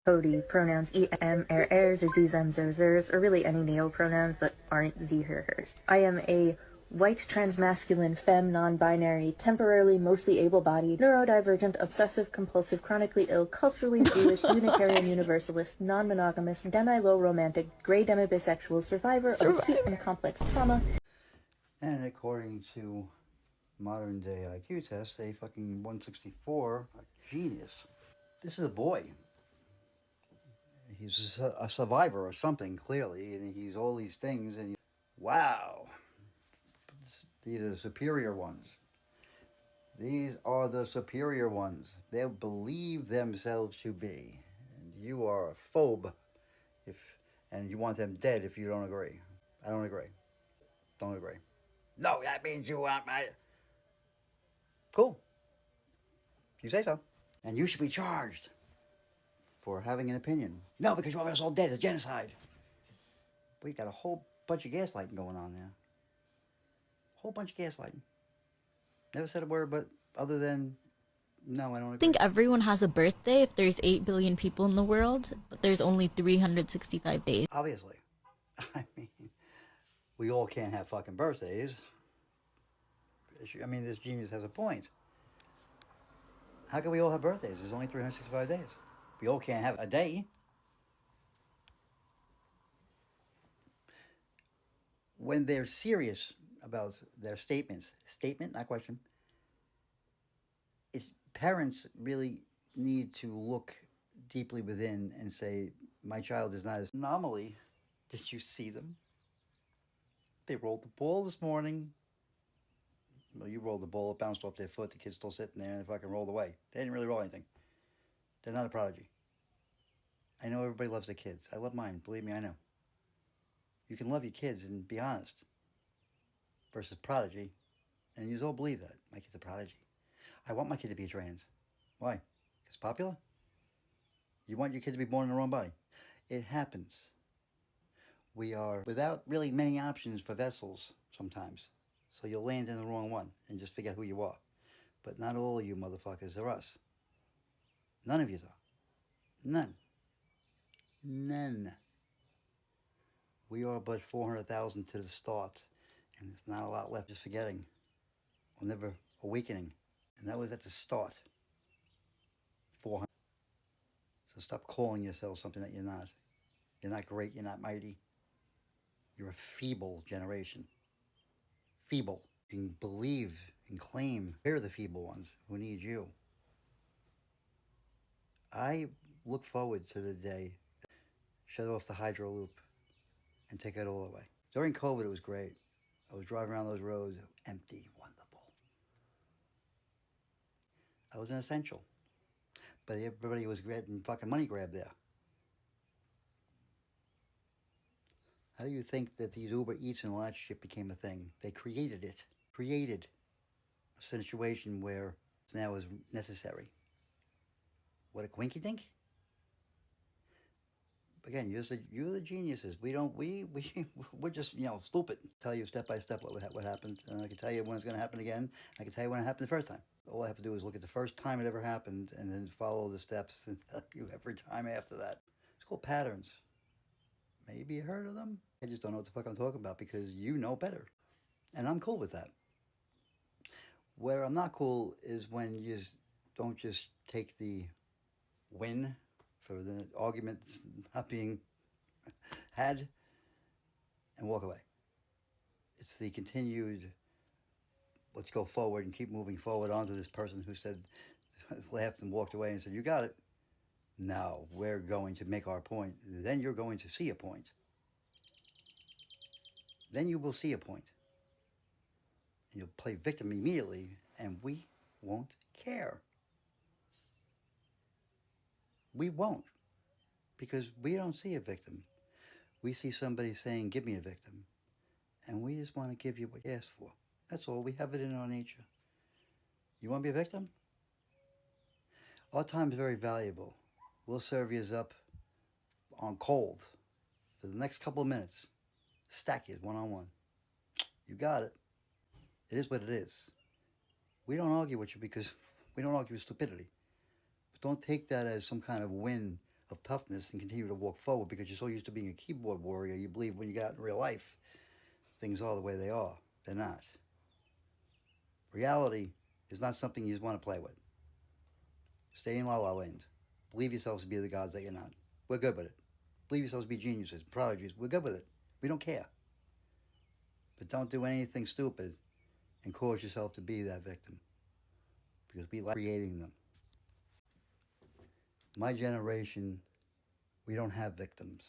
OD pronouns em, ers, or zem, zers, or really any neopronouns that aren't ze, her, hers. I am a white, transmasculine, femme, non-binary, temporarily mostly able-bodied, neurodivergent, obsessive-compulsive, chronically ill, culturally Jewish, Unitarian Universalist, non-monogamous, demi-low romantic, gray demi-bisexual survivor of acute and complex trauma. And according to modern day IQ tests, a fucking 164, a genius. This is a boy. He's a survivor or something, clearly, and he's all these things, and wow. These are the superior ones. These are the superior ones. They believe themselves to be. And you are a phobe and you want them dead if you don't agree. I don't agree. Don't agree. No, that means you want my... Cool. You say so. And you should be charged for having an opinion. No, because you want us all dead. It's genocide. We got a whole bunch of gaslighting going on there. Whole bunch of gaslighting. Never said a word, but other than, no, I don't agree. I think everyone has a birthday if there's 8 billion people in the world, but there's only 365 days. Obviously. I mean, we all can't have fucking birthdays. I mean, this genius has a point. How can we all have birthdays? There's only 365 days. We all can't have a day. When they're serious about their statements, statement, not question, parents really need to look deeply within and say, my child is not an anomaly. Did you see them? They rolled the ball this morning. Well, you rolled the ball, it bounced off their foot, the kid's still sitting there, and it fucking rolled away. They didn't really roll anything. They're not a prodigy. I know everybody loves their kids. I love mine, believe me, I know. You can love your kids and be honest versus prodigy, and you all believe that. My kid's a prodigy. I want my kid to be a trans. Why? It's popular? You want your kid to be born in the wrong body? It happens. We are without really many options for vessels sometimes. So you'll land in the wrong one and just forget who you are. But not all of you motherfuckers are us. None of you are. None. None. We are but 400,000 to the start. And there's not a lot left, just forgetting. Or never awakening. And that was at the start. 400. So stop calling yourself something that you're not. You're not great, you're not mighty. You're a feeble generation. Feeble. You can believe and claim we're the feeble ones who need you. I look forward to the day shut off the hydro loop and take it all away. During COVID, it was great. I was driving around those roads, empty, wonderful. I was an essential. But everybody was getting fucking money grabbed there. How do you think that these Uber Eats and all that shit became a thing? They created it. Created a situation where it's now is necessary. What a quinky dink? Again, you're the geniuses. We're just, stupid. Tell you step by step what happened, and I can tell you when it's going to happen again. I can tell you when it happened the first time. All I have to do is look at the first time it ever happened, and then follow the steps and tell you every time after that. It's called patterns. Maybe you heard of them? I just don't know what the fuck I'm talking about because you know better. And I'm cool with that. Where I'm not cool is when you don't just take the win for the argument not being had and walk away. It's the continued, let's go forward and keep moving forward onto this person who said, laughed and walked away and said, you got it. No, we're going to make our point. Then you're going to see a point. Then you will see a point. And you'll play victim immediately, and we won't care. We won't. Because we don't see a victim. We see somebody saying, give me a victim. And we just want to give you what you asked for. That's all. We have it in our nature. You want to be a victim? Our time is very valuable. We'll serve you up on cold for the next couple of minutes. Stack you one-on-one. You got it. It is what it is. We don't argue with you because we don't argue with stupidity. But don't take that as some kind of win. of toughness and continue to walk forward because you're so used to being a keyboard warrior, you believe when you get out in real life, things are the way they are. They're not. Reality is not something you just want to play with. Stay in La La Land. Believe yourselves to be the gods that you're not. We're good with it. Believe yourselves to be geniuses, prodigies. We're good with it. We don't care. But don't do anything stupid and cause yourself to be that victim. Because we like creating them. My generation, we don't have victims.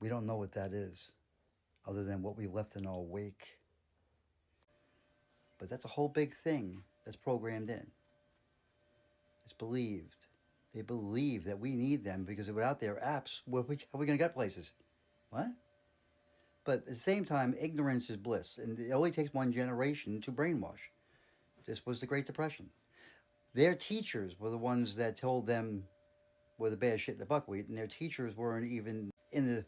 We don't know what that is, other than what we left in our wake. But that's a whole big thing that's programmed in. It's believed. They believe that we need them because without their apps, how are we going to get places? What? But at the same time, ignorance is bliss, and it only takes one generation to brainwash. This was the Great Depression. Their teachers were the ones that told them were the bad shit in the buckwheat, and their teachers weren't even in the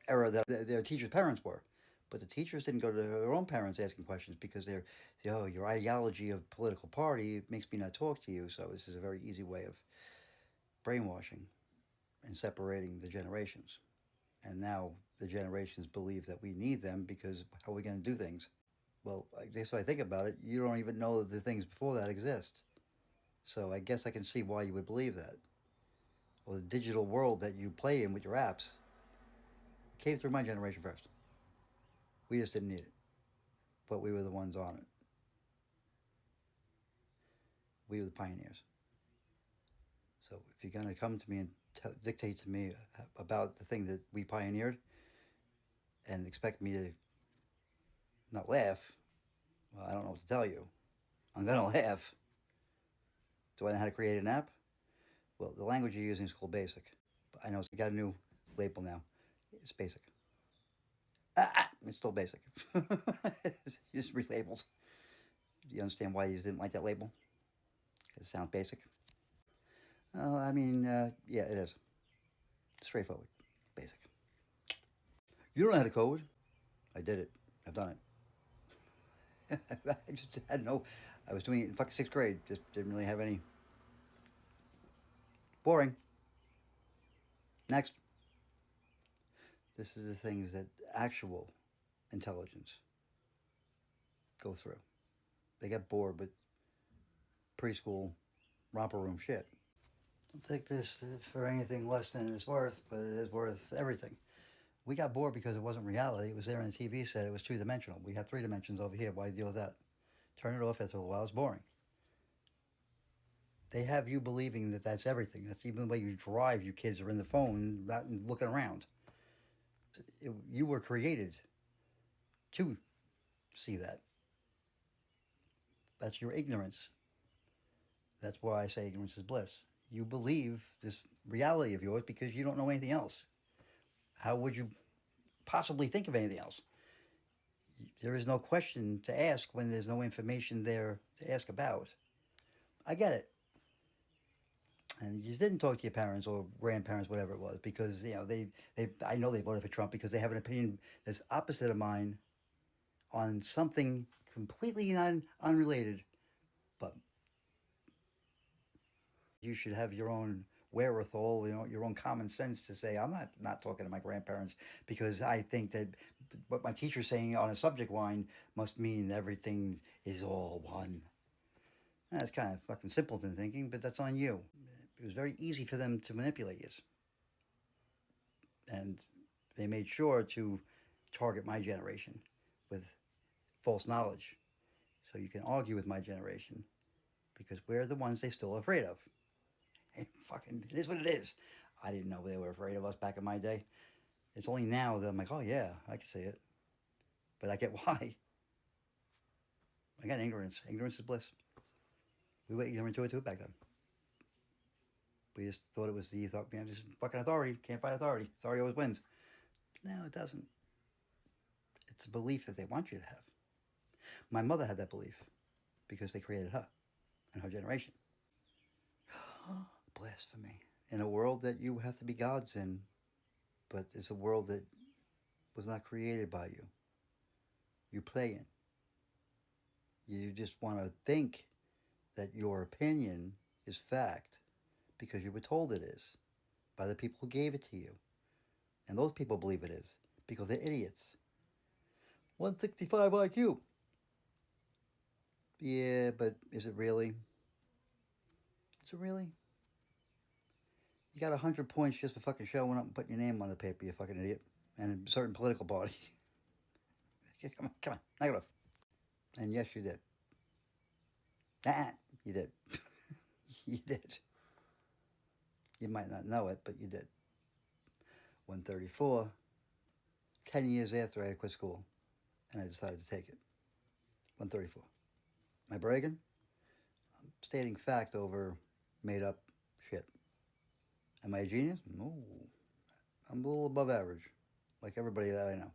era that their teachers' parents were. But the teachers didn't go to their own parents asking questions because they're, your ideology of political party makes me not talk to you. So this is a very easy way of brainwashing and separating the generations. And now the generations believe that we need them because how are we going to do things? Well, I guess if I think about it, you don't even know that the things before that exist. So I guess I can see why you would believe that. Or the digital world that you play in with your apps came through my generation first. We just didn't need it. But we were the ones on it. We were the pioneers. So if you're going to come to me and dictate to me about the thing that we pioneered and expect me to not laugh, well, I don't know what to tell you. I'm going to laugh. Do I know how to create an app? Well, the language you're using is called BASIC. But I know it's got a new label now. It's BASIC. It's still BASIC. It's just relabels. Do you understand why you just didn't like that label? Because it sounds basic. Yeah, it is. Straightforward. Basic. You don't know how to code. I did it. I've done it. I just had I was doing it in fucking 6th grade. Just didn't really have any. Boring. Next. This is the things that actual intelligence go through. They get bored with preschool romper room shit. Don't take this for anything less than it's worth, but it is worth everything. We got bored because it wasn't reality. It was there on the TV set. It was 2-dimensional. We had 3 dimensions over here. Why deal with that? Turn it off after a while. It's boring. They have you believing that that's everything. That's even the way you drive. You kids are in the phone, not looking around. You were created to see that. That's your ignorance. That's why I say ignorance is bliss. You believe this reality of yours because you don't know anything else. How would you possibly think of anything else? There is no question to ask when there's no information there to ask about. I get it. And you just didn't talk to your parents or grandparents, whatever it was, because I know they voted for Trump because they have an opinion that's opposite of mine on something completely unrelated. But you should have your own wherewithal, your own common sense to say, I'm not talking to my grandparents because I think that what my teacher's saying on a subject line must mean everything is all one. That's kind of fucking simpleton thinking, but that's on you. It was very easy for them to manipulate you. And they made sure to target my generation with false knowledge. So you can argue with my generation because we're the ones they're still afraid of. It is what it is. I didn't know they were afraid of us back in my day. It's only now that I'm like, oh yeah, I can see it. But I get why. I got ignorance. Ignorance is bliss. We were ignorant to it too back then. We just thought it was this is fucking authority. Can't fight authority. Authority always wins. No, it doesn't. It's a belief that they want you to have. My mother had that belief because they created her and her generation. Blasphemy. In a world that you have to be gods in, but it's a world that was not created by you. You play in. You just want to think that your opinion is fact because you were told it is. by the people who gave it to you. And those people believe it is because they're idiots. 165 IQ. Yeah, but is it really? Is it really? You got 100 points just for fucking showing up and putting your name on the paper, you fucking idiot. And a certain political party. Come on, knock it off. And yes, you did. You did. You did. You might not know it, but you did. 134, 10 years after I had quit school, and I decided to take it. 134. Am I bragging? I'm stating fact over made up shit. Am I a genius? No. I'm a little above average, like everybody that I know.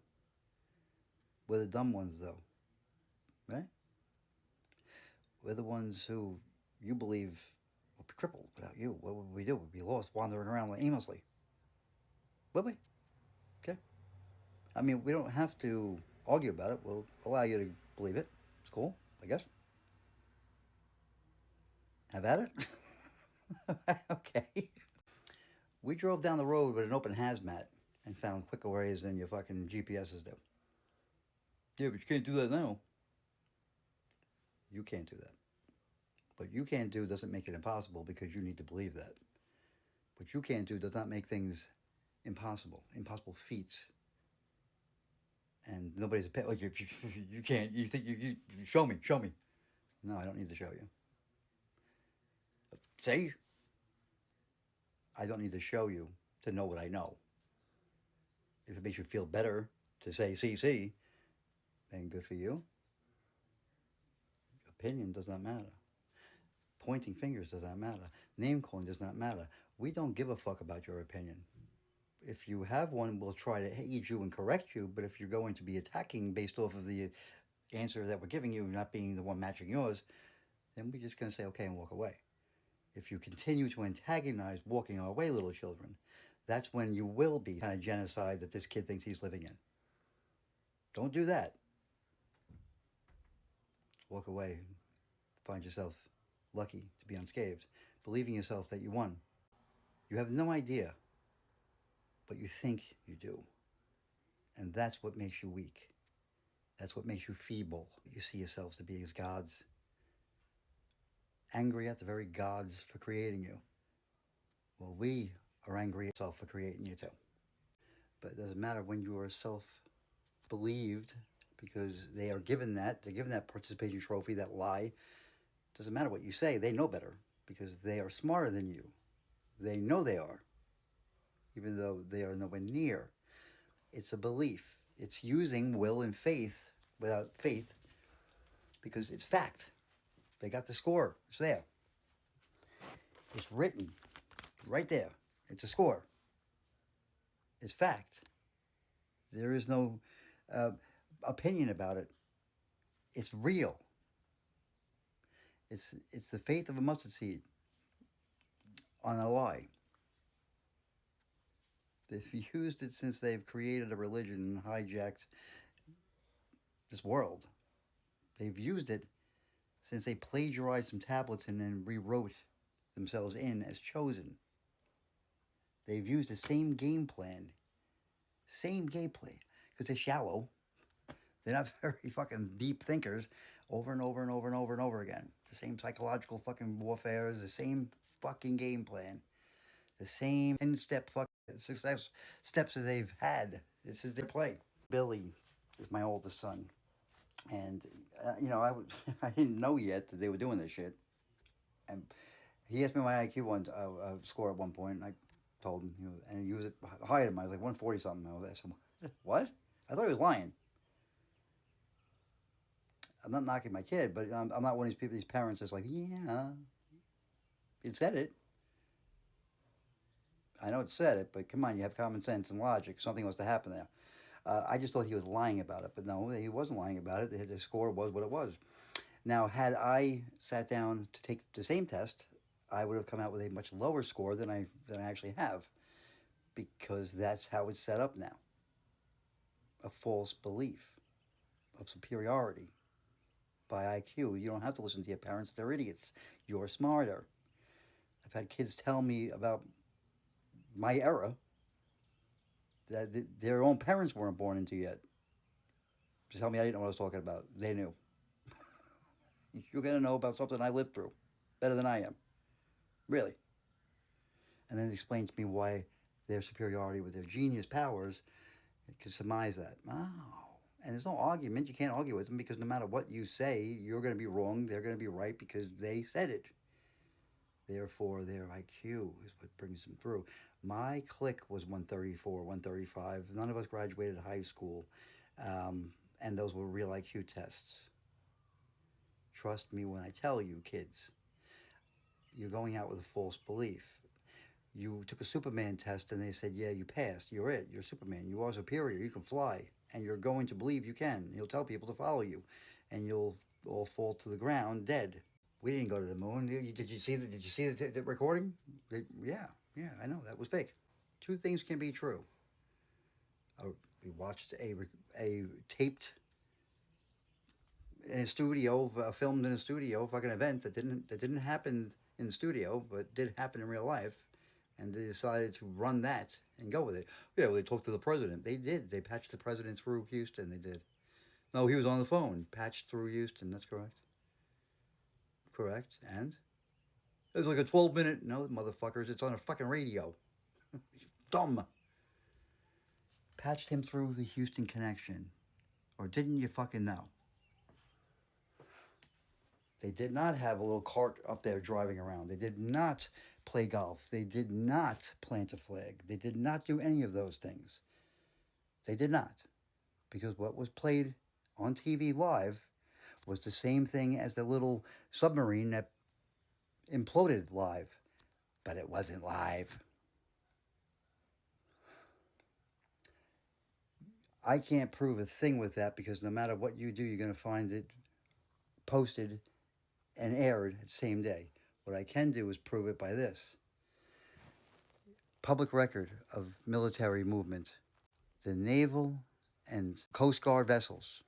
We're the dumb ones, though, right? We're the ones who you believe would be crippled without you. What would we do? We'd be lost, wandering around aimlessly. Would we? Okay. I mean, we don't have to argue about it. We'll allow you to believe it. It's cool, I guess. Have at it. Okay. We drove down the road with an open hazmat and found quicker ways than your fucking GPSs do. Yeah, but you can't do that now. You can't do that. What you can't do doesn't make it impossible because you need to believe that. What you can't do does not make things impossible. Impossible feats. And nobody's like, you can't. You think you show me. No, I don't need to show you. See? I don't need to show you to know what I know. If it makes you feel better to say CC, then good for you. Opinion does not matter. Pointing fingers does not matter. Name calling does not matter. We don't give a fuck about your opinion. If you have one, we'll try to aid you and correct you, but if you're going to be attacking based off of the answer that we're giving you, not being the one matching yours, then we're just going to say okay and walk away. If you continue to antagonize walking our way, little children, that's when you will be kind of genocide that this kid thinks he's living in. Don't do that. Walk away. Find yourself lucky to be unscathed, believing yourself that you won. You have no idea, but you think you do. And that's what makes you weak. That's what makes you feeble. You see yourselves to be as gods. Angry at the very gods for creating you. Well, we are angry at ourselves for creating you too. But it doesn't matter when you are self-believed, because they are given that, they're given that participation trophy, that lie. It doesn't matter what you say, they know better, because they are smarter than you. They know they are, even though they are nowhere near. It's a belief. It's using will and faith without faith, because it's fact. They got the score. It's there. It's written right there. It's a score. It's fact. There is no opinion about it. It's real. It's the faith of a mustard seed on a lie. They've used it since they've created a religion and hijacked this world. They've used it since they plagiarized some tablets and then rewrote themselves in as chosen. They've used the same game plan. Same gameplay. Because they're shallow. They're not very fucking deep thinkers. Over and over and over and over and over again. The same psychological fucking warfare. The same fucking game plan. The same 10-step fucking success steps that they've had. This is their play. Billy is my oldest son. And, I didn't know yet that they were doing this shit. And he asked me my IQ score at one point, and I told him, and he was higher than mine. I was like 140 something. I said, what? I thought he was lying. I'm not knocking my kid, but I'm not one of these people, these parents that's like, yeah, it said it. I know it said it, but come on, you have common sense and logic. Something must have happened there. I just thought he was lying about it, but no, he wasn't lying about it. The score was what it was. Now, had I sat down to take the same test, I would have come out with a much lower score than I actually have, because that's how it's set up now. A false belief of superiority by IQ. You don't have to listen to your parents. They're idiots. You're smarter. I've had kids tell me about my era that their own parents weren't born into yet. Just tell me I didn't know what I was talking about. They knew. You're going to know about something I lived through better than I am. Really. And then explain to me why their superiority with their genius powers could surmise that. Oh. And there's no argument. You can't argue with them because no matter what you say, you're going to be wrong. They're going to be right because they said it. Therefore, their IQ is what brings them through. My clique was 134, 135. None of us graduated high school. And those were real IQ tests. Trust me when I tell you, kids, you're going out with a false belief. You took a Superman test and they said, yeah, you passed. You're it. You're Superman. You are superior. You can fly. And you're going to believe you can. You'll tell people to follow you. And you'll all fall to the ground dead. We didn't go to the moon. Did you see the recording? Yeah, I know. That was fake. Two things can be true. We watched a taped in a studio, filmed in a studio, fucking event that didn't happen in the studio, but did happen in real life, and they decided to run that and go with it. Yeah, well, they talked to the president. They did. They patched the president through Houston. They did. No, he was on the phone, patched through Houston. That's correct. Correct. And it was like a 12-minute. No, motherfuckers, it's on a fucking radio. Dumb. Patched him through the Houston connection, or didn't you fucking know? They did not have a little cart up there driving around. They did not play golf. They did not plant a flag. They did not do any of those things. They did not. Because what was played on TV live was the same thing as the little submarine that imploded live. But it wasn't live. I can't prove a thing with that because no matter what you do, you're going to find it posted and aired the same day. What I can do is prove it by this. Public record of military movement. The naval and Coast Guard vessels.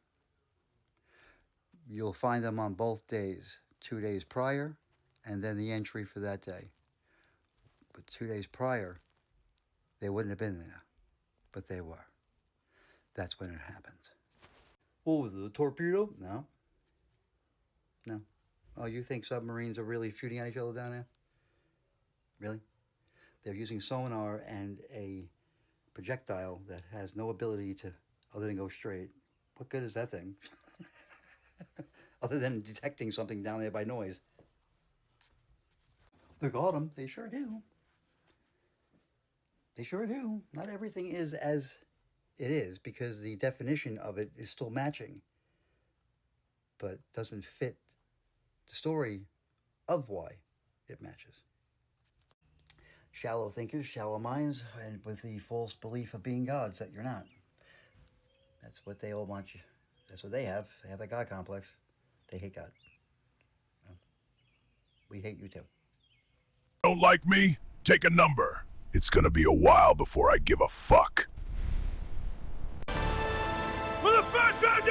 You'll find them on both days. 2 days prior, and then the entry for that day. But 2 days prior, they wouldn't have been there. But they were. That's when it happened. What was it, a torpedo? No. No. Oh, you think submarines are really shooting at each other down there? Really? They're using sonar and a projectile that has no ability to, other than go straight. What good is that thing? Other than detecting something down there by noise. They got them. They sure do. They sure do. Not everything is as it is because the definition of it is still matching, but doesn't fit the story of why it matches. Shallow thinkers, shallow minds, and with the false belief of being gods that you're not. That's what they all want you. That's what they have. They have that God complex. They hate God. Well, we hate you too. Don't like me? Take a number. It's gonna be a while before I give a fuck. For the first time,